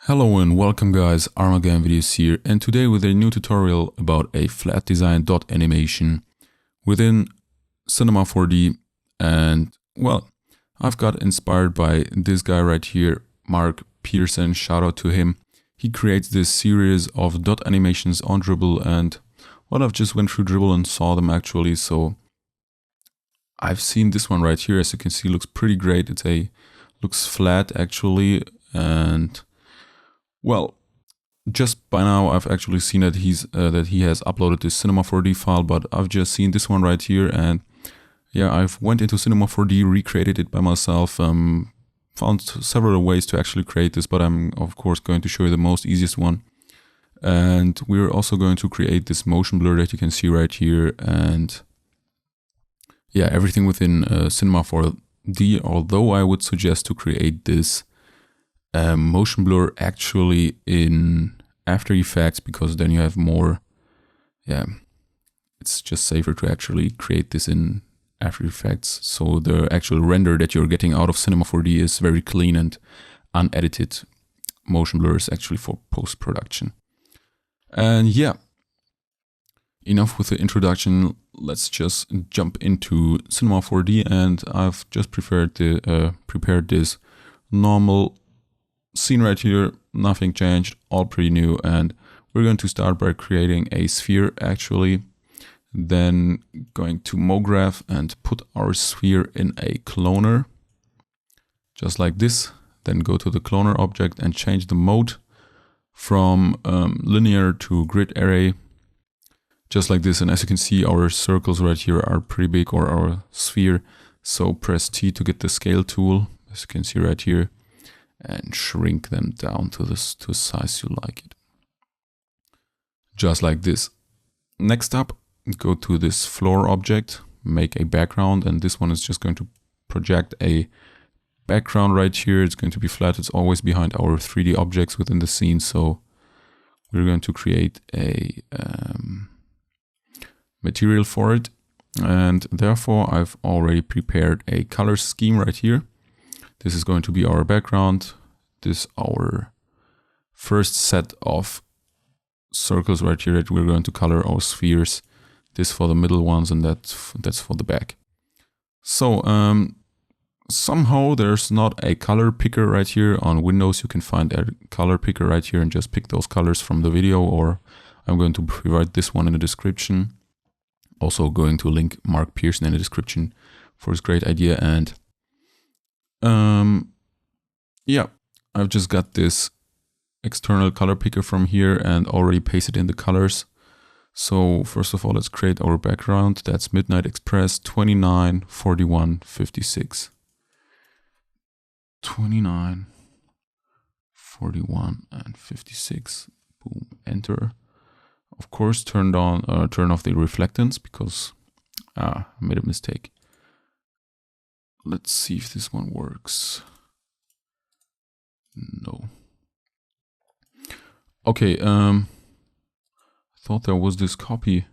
Hello and welcome guys, ArmaganVideos here, and today with a new tutorial about a flat design dot animation within Cinema 4D. And well, I've got inspired by this guy right here, Mark Pearson, shout out to him. He creates this series of dot animations on Dribble, and well, I've just went through Dribble and saw them actually, so I've seen this one right here. As you can see, looks pretty great. Looks flat actually, and well, just by now I've actually seen that he has uploaded this Cinema 4D file, but I've just seen this one right here, and yeah, I've went into Cinema 4D, recreated it by myself, found several ways to actually create this, but I'm of course going to show you the most easiest one. And we're also going to create this motion blur that you can see right here, and yeah, everything within Cinema 4D, although I would suggest to create this motion blur actually in After Effects, because then you have more, it's just safer to actually create this in After Effects. So the actual render that you're getting out of Cinema 4D is very clean and unedited. Motion blur is actually for post-production. And yeah, enough with the introduction. Let's just jump into Cinema 4D, and I've just prepared this normal scene right here, nothing changed, all pretty new, and we're going to start by creating a sphere actually, then going to MoGraph and put our sphere in a cloner, just like this, then go to the cloner object and change the mode from linear to grid array, just like this. And as you can see, our circles right here are pretty big, or our sphere, so press T to get the scale tool, as you can see right here, and shrink them down to the size you like it. Just like this. Next up, go to this floor object, make a background, and this one is just going to project a background right here. It's going to be flat. It's always behind our 3D objects within the scene, so we're going to create a material for it, and therefore I've already prepared a color scheme right here. This is going to be our background. This is our first set of circles right here that we're going to color our spheres. This for the middle ones, and that's for the back. So somehow there's not a color picker right here. On Windows you can find a color picker right here and just pick those colors from the video, or I'm going to provide this one in the description. Also going to link Mark Pearson in the description for his great idea. And yeah, I've just got this external color picker from here and already pasted in the colors. So first of all, let's create our background. That's Midnight Express 29, 41, 56. 29, 41, and 56. Boom, enter. Of course, turn off the reflectance, because I made a mistake. Let's see if this one works. No. Okay, I thought there was this copy.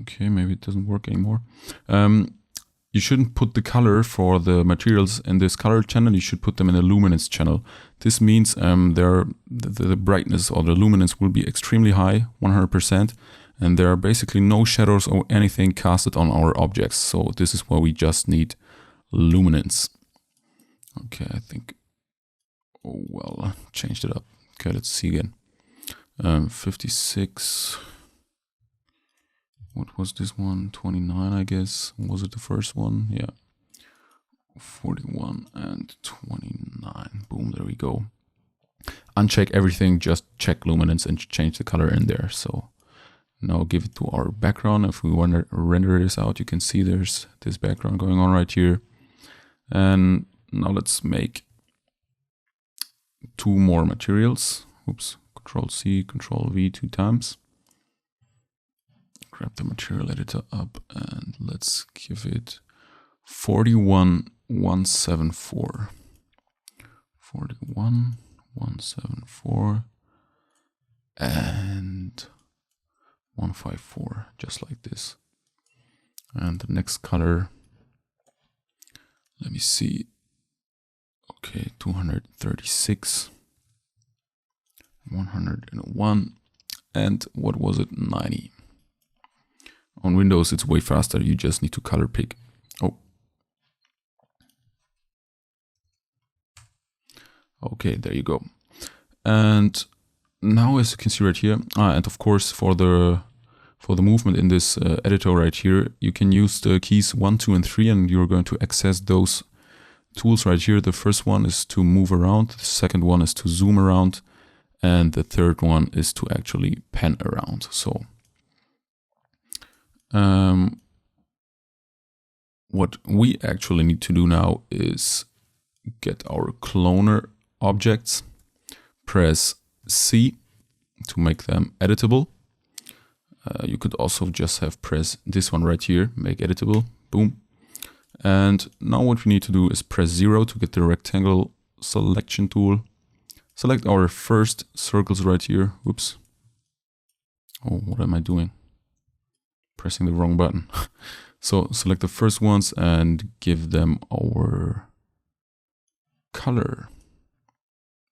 Okay, maybe it doesn't work anymore. You shouldn't put the color for the materials in this color channel. You should put them in a luminance channel. This means the brightness or the luminance will be extremely high, 100%. And there are basically no shadows or anything casted on our objects. So this is where we just need luminance. Okay, I think, oh well, I changed it up. Okay, let's see again. 56, what was this one? 29, I guess. Was it the first one? Yeah. 41 and 29. Boom, there we go. Uncheck everything, just check luminance and change the color in there. So now give it to our background. If we want to render this out, you can see there's this background going on right here. And now let's make two more materials. Oops, Control C, Control V 2 times. Grab the material editor up and let's give it 41174. 41174 and 154, just like this. And the next color, let me see. Okay, 236, 101, and what was it? 90. On Windows, it's way faster. You just need to color pick. Oh. Okay, there you go. And now, as you can see right here, and of course for the movement in this editor right here, you can use the keys 1, 2, and 3, and you're going to access those tools right here. The first one is to move around, the second one is to zoom around, and the third one is to actually pan around. So what we actually need to do now is get our cloner objects, press C to make them editable. You could also just have press this one right here, make editable, boom. And now what we need to do is press 0 to get the rectangle selection tool. Select our first circles right here. Whoops. Oh, what am I doing? Pressing the wrong button. So select the first ones and give them our color.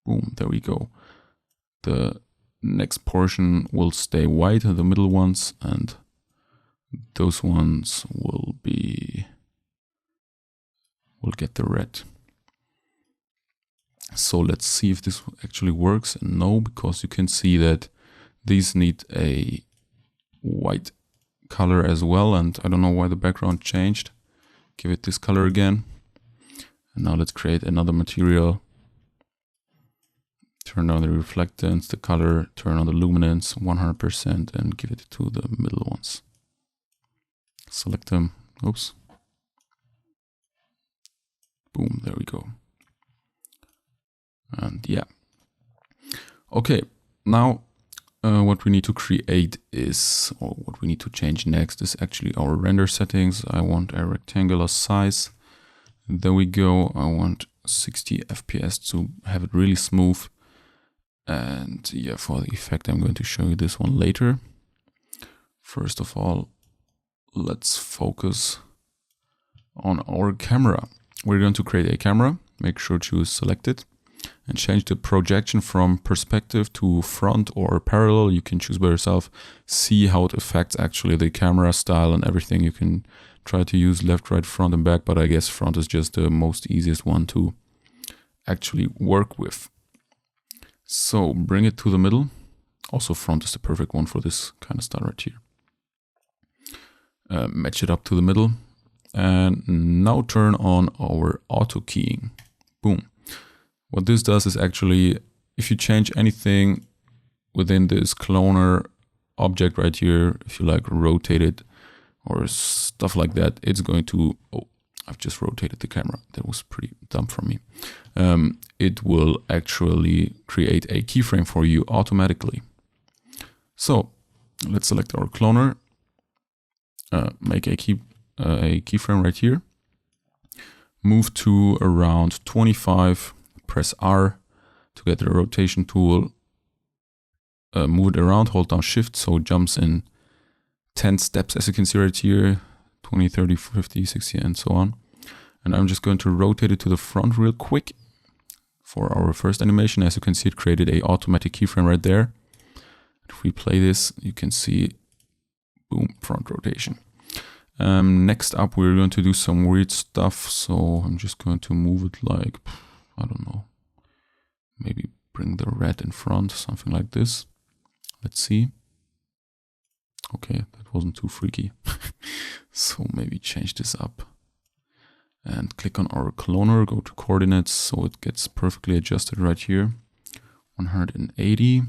Boom, there we go. The next portion will stay white, the middle ones, and those ones will get the red. So let's see if this actually works. And no, because you can see that these need a white color as well, and I don't know why the background changed. Give it this color again. And now let's create another material. Turn on the reflectance, the color, turn on the luminance 100%, and give it to the middle ones. Select them. Oops. Boom, there we go. And yeah. Okay, now what we need to create is, or what we need to change next is actually our render settings. I want a rectangular size. There we go. I want 60 FPS to have it really smooth. And yeah, for the effect, I'm going to show you this one later. First of all, let's focus on our camera. We're going to create a camera. Make sure to select it and change the projection from perspective to front or parallel. You can choose by yourself. See how it affects actually the camera style and everything. You can try to use left, right, front, and back, but I guess front is just the most easiest one to actually work with. So bring it to the middle. Also front is the perfect one for this kind of style right here. Match it up to the middle. And now turn on our auto keying. Boom. What this does is actually, if you change anything within this cloner object right here, if you like rotate it or stuff like that, it's going to, oh, I've just rotated the camera. That was pretty dumb from me. It will actually create a keyframe for you automatically. So let's select our cloner, make a keyframe right here, move to around 25, press R to get the rotation tool, move it around, hold down Shift so it jumps in 10 steps as you can see right here, 20, 30, 50, 60 and so on. And I'm just going to rotate it to the front real quick for our first animation. As you can see, it created a automatic keyframe right there. If we play this, you can see, boom, front rotation. Next up, we're going to do some weird stuff. So I'm just going to move it like, I don't know, maybe bring the red in front, something like this. Let's see. Okay, that wasn't too freaky. So maybe change this up. And click on our cloner, go to coordinates so it gets perfectly adjusted right here. 180.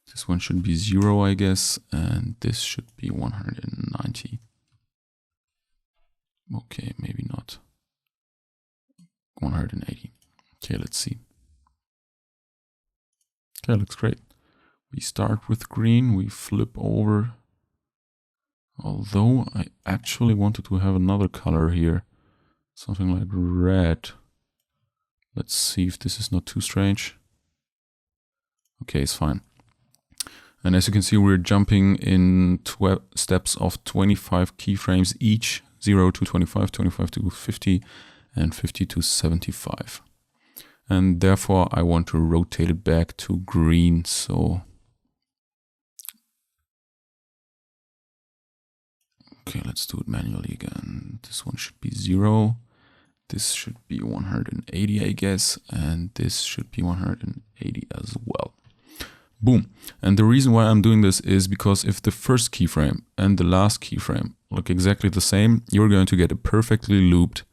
This one should be 0, I guess, and this should be 190. Okay, maybe not. 180. Okay, let's see. Okay, looks great. We start with green, we flip over. Although I actually wanted to have another color here. Something like red. Let's see if this is not too strange. Okay, it's fine. And as you can see, we're jumping in 12 steps of 25 keyframes each. 0 to 25, 25 to 50, and 50 to 75. and therefore I want to rotate it back to green. So okay, let's do it manually again. This one should be 0. This should be 180, I guess, and this should be 180 as well. Boom. And the reason why I'm doing this is because if the first keyframe and the last keyframe look exactly the same, you're going to get a perfectly looped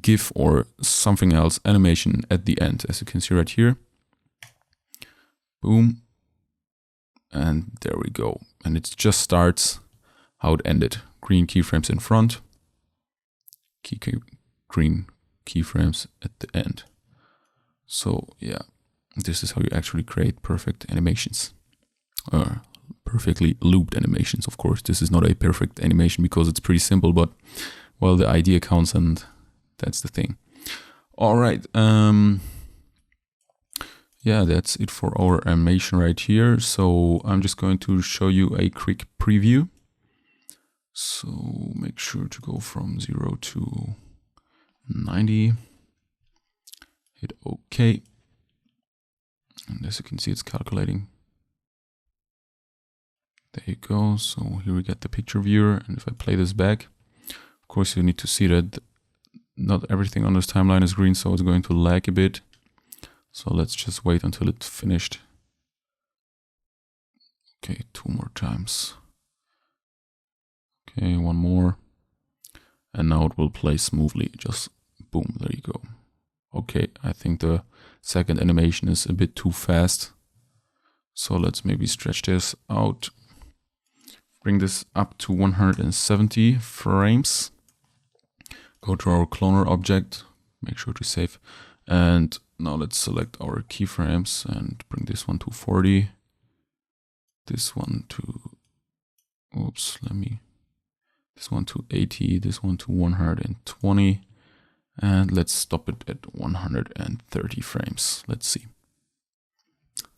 GIF or something else animation at the end, as you can see right here. Boom. And there we go. And it just starts how it ended. Green keyframes in front, green keyframes at the end. So yeah, this is how you actually create perfect animations. Perfectly looped animations, of course. This is not a perfect animation because it's pretty simple, but well, the idea counts, and that's the thing. All right. Yeah, that's it for our animation right here. So I'm just going to show you a quick preview. So make sure to go from 0 to 90. Hit OK. And as you can see, it's calculating. There you go. So here we get the picture viewer. And if I play this back, of course, you need to see that not everything on this timeline is green, so it's going to lag a bit. So let's just wait until it's finished. Okay, 2 more times. Okay, 1 more. And now it will play smoothly. Just boom, there you go. Okay, I think the second animation is a bit too fast. So let's maybe stretch this out. Bring this up to 170 frames. Go to our cloner object, make sure to save. And now let's select our keyframes and bring this one to 40. This one to, this one to 80, this one to 120. And let's stop it at 130 frames. Let's see.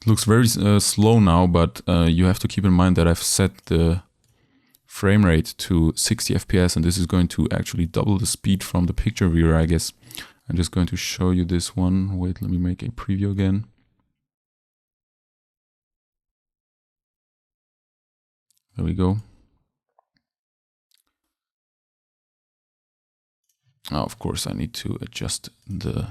It looks very slow now, but you have to keep in mind that I've set the frame rate to 60 FPS, and this is going to actually double the speed from the picture viewer, I guess. I'm just going to show you this one. Wait, let me make a preview again. There we go. Now, of course, I need to adjust the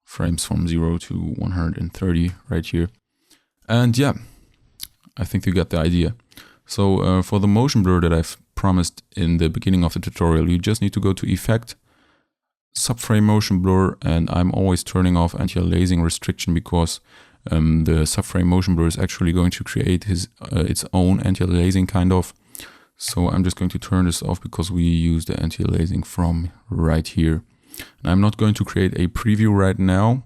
frames from 0 to 130 right here. And yeah, I think you got the idea. So for the motion blur that I've promised in the beginning of the tutorial, you just need to go to Effect, Subframe Motion Blur, and I'm always turning off anti-aliasing restriction because the subframe motion blur is actually going to create its own anti-aliasing kind of. So I'm just going to turn this off because we use the anti-aliasing from right here. And I'm not going to create a preview right now,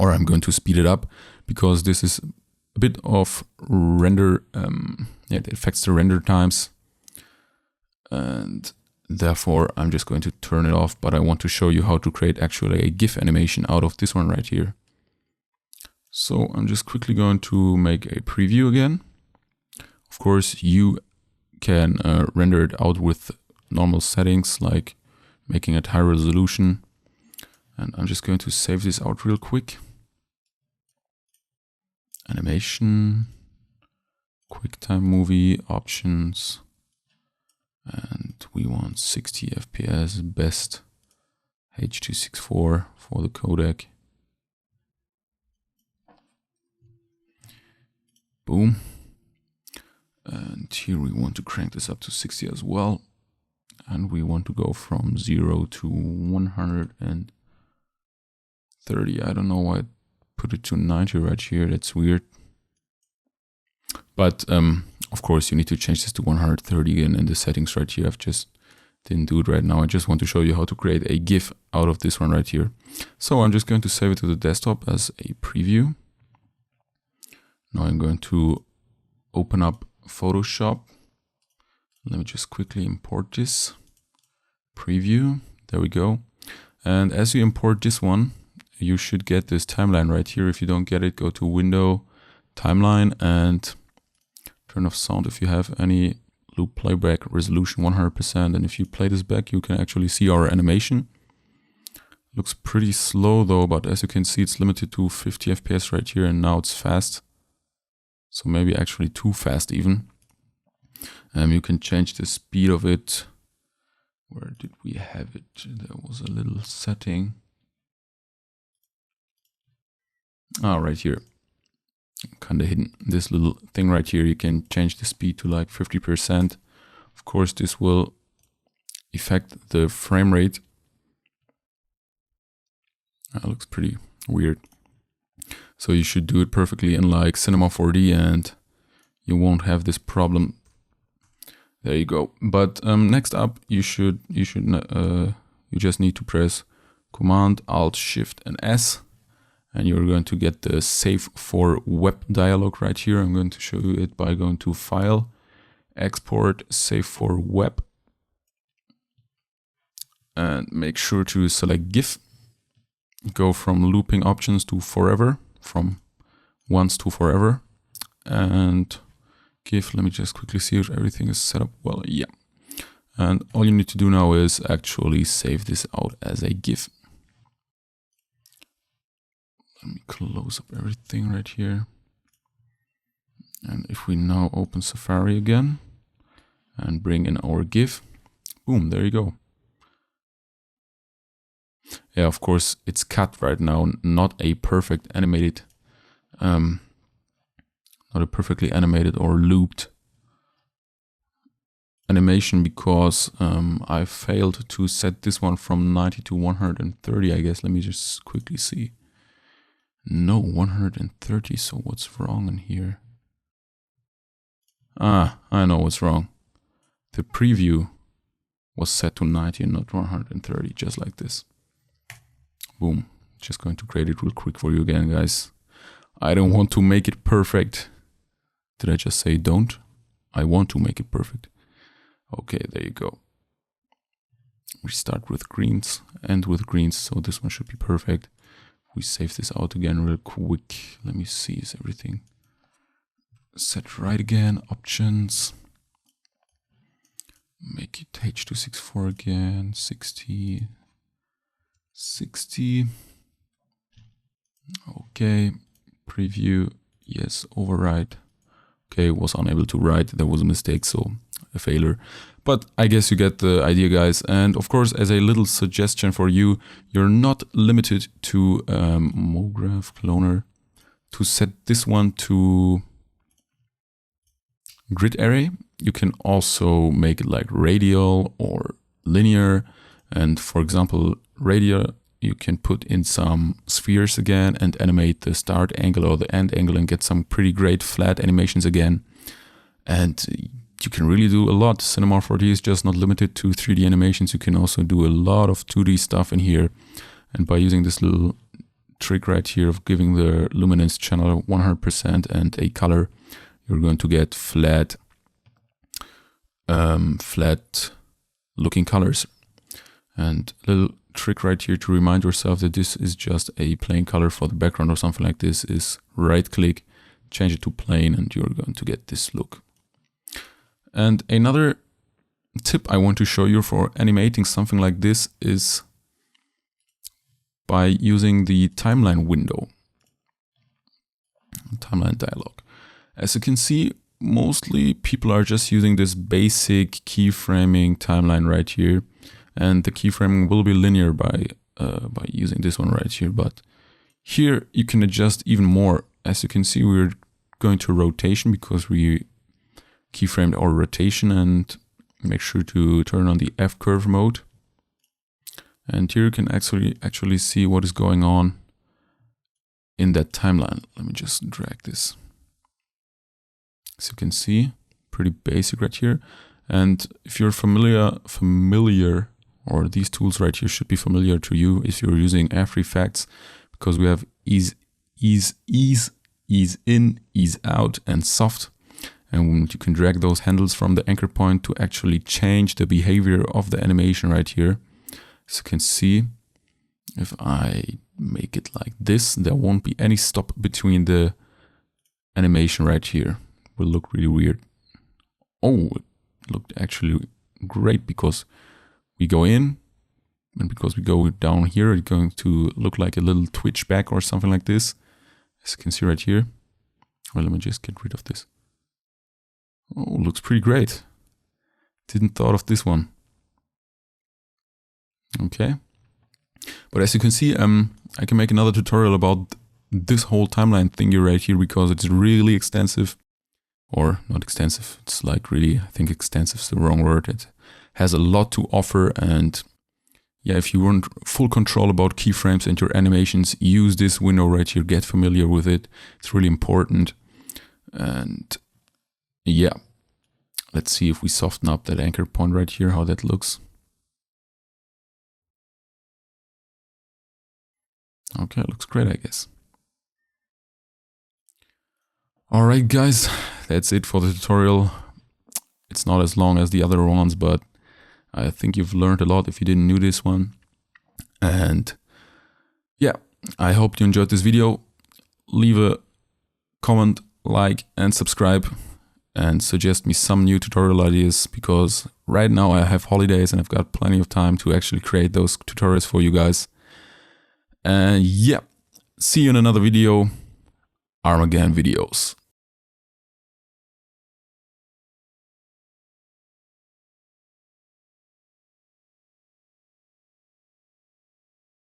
or I'm going to speed it up because this is a bit of render, it affects the render times. And therefore I'm just going to turn it off, but I want to show you how to create actually a GIF animation out of this one right here. So I'm just quickly going to make a preview again. Of course, you can render it out with normal settings like making it high resolution. And I'm just going to save this out real quick. Animation, QuickTime Movie, options, and we want 60 FPS, best H.264 for the codec. Boom. And here we want to crank this up to 60 as well. And we want to go from 0 to 130. I don't know why I put it to 90 right here. That's weird. But of course you need to change this to 130 again in the settings right here. I've just didn't do it right now. I just want to show you how to create a GIF out of this one right here. So I'm just going to save it to the desktop as a preview. Now I'm going to open up Photoshop. Let me just quickly import this. Preview. There we go. And as you import this one, you should get this timeline right here. If you don't get it, go to Window, Timeline, and turn off sound if you have any. Loop playback resolution 100%. And if you play this back, you can actually see our animation. Looks pretty slow though, but as you can see, it's limited to 50 FPS right here, and now it's fast. So maybe actually too fast even. You can change the speed of it. Where did we have it? There was a little setting. Ah, right here. Kind of hidden. This little thing right here, you can change the speed to like 50%. Of course, this will affect the frame rate. That looks pretty weird. So you should do it perfectly in like Cinema 4D and you won't have this problem. There you go. But next up, you just need to press Command Alt Shift and S, and you're going to get the Save for Web dialog right here. I'm going to show you it by going to File, Export, Save for Web, and make sure to select GIF. Go from looping options to forever, from once to forever, and GIF. Let me just quickly see if everything is set up well. Yeah. And all you need to do now is actually save this out as a GIF. Let me close up everything right here. And if we now open Safari again and bring in our GIF, boom, there you go. Yeah, of course, it's cut right now, not a perfect animated, not a perfectly animated or looped animation, because I failed to set this one from 90 to 130, I guess. Let me just quickly see. No, 130, so what's wrong in here? Ah, I know what's wrong. The preview was set to 90 and not 130, just like this. Boom. Just going to create it real quick for you again, guys. I don't want to make it perfect. Did I just say don't? I want to make it perfect. Okay, there you go. We start with greens, end with greens, so this one should be perfect. We save this out again real quick. Let me see, is everything set right again? Options. Make it H.264 again, 60. 60. Okay, preview, yes, override. Okay, was unable to write, there was a mistake, so a failure. But I guess you get the idea, guys. And of course, as a little suggestion for you, you're not limited to MoGraph Cloner to set this one to grid array. You can also make it like radial or linear. And for example, radial, you can put in some spheres again and animate the start angle or the end angle and get some pretty great flat animations again. And you can really do a lot. Cinema 4D is just not limited to 3D animations. You can also do a lot of 2D stuff in here. And by using this little trick right here of giving the luminance channel 100% and a color, you're going to get flat looking colors. And a little trick right here to remind yourself that this is just a plain color for the background or something like this is right click, change it to plain, and you're going to get this look. And another tip I want to show you for animating something like this is by using the timeline window, timeline dialog. As you can see, mostly people are just using this basic keyframing timeline right here. And the keyframing will be linear by using this one right here. But here you can adjust even more. As you can see, we're going to rotation because we keyframed our rotation, and make sure to turn on the F curve mode. And here you can actually see what is going on in that timeline. Let me just drag this. As you can see, pretty basic right here. And if you're familiar, or these tools right here should be familiar to you if you're using After Effects, because we have ease in, ease out, and soft. And you can drag those handles from the anchor point to actually change the behavior of the animation right here. As you can see, if I make it like this, there won't be any stop between the animation right here. It will look really weird. Oh, it looked actually great because we go in, And because we go down here, it's going to look like a little twitch back or something like this. As you can see right here. Well, let me just get rid of this. Oh, looks pretty great. Didn't thought of this one. Okay. But as you can see, I can make another tutorial about this whole timeline thingy right here because it's really extensive. Or not extensive, it's like really, I think extensive is the wrong word. It has a lot to offer, and yeah, if you want full control about keyframes and your animations, use this window right here, get familiar with it. It's really important. And yeah, let's see if we soften up that anchor point right here, how that looks. Okay, looks great, I guess. Alright guys, that's it for the tutorial. It's not as long as the other ones, but I think you've learned a lot if you didn't know this one. And yeah, I hope you enjoyed this video. Leave a comment, like and subscribe, and suggest me some new tutorial ideas, because right now I have holidays and I've got plenty of time to actually create those tutorials for you guys. And yeah, see you in another video. ArmaganVideos.